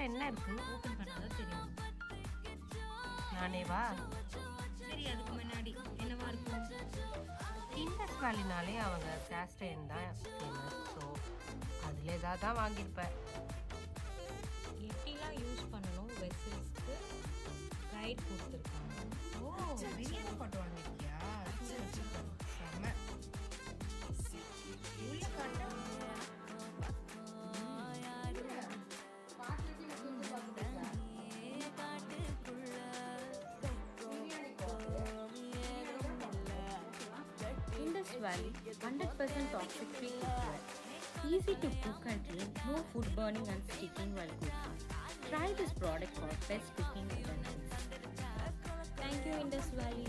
என்ன இருக்கு? ஓப்பன் பண்ணாதான் தெரியும். நானே வா. சரி, அதுக்கு முன்னாடி என்னவா இருக்கும்? இண்டஸ் வேலினாலே அவங்க கேஸ்ட் அயர்ன் தான் ஃபேமஸ். ஸோ அதில் ஏதாவது தான் வாங்கியிருப்பேன். எப்படிலாம் யூஸ் பண்ணணும் வெசல்ஸ்க்கு கைட் கொடுத்துருக்காங்க. ஓ, பிரியாணி பாட்டு வாங்கிருக்கியா? செம்ம. உள்ள காட்டு. Indus Valley 100% toxic free cookware. Easy to cook and clean, no food burning and sticking while cooking. Try this product for best cooking utensils. Thank you, Indus Valley.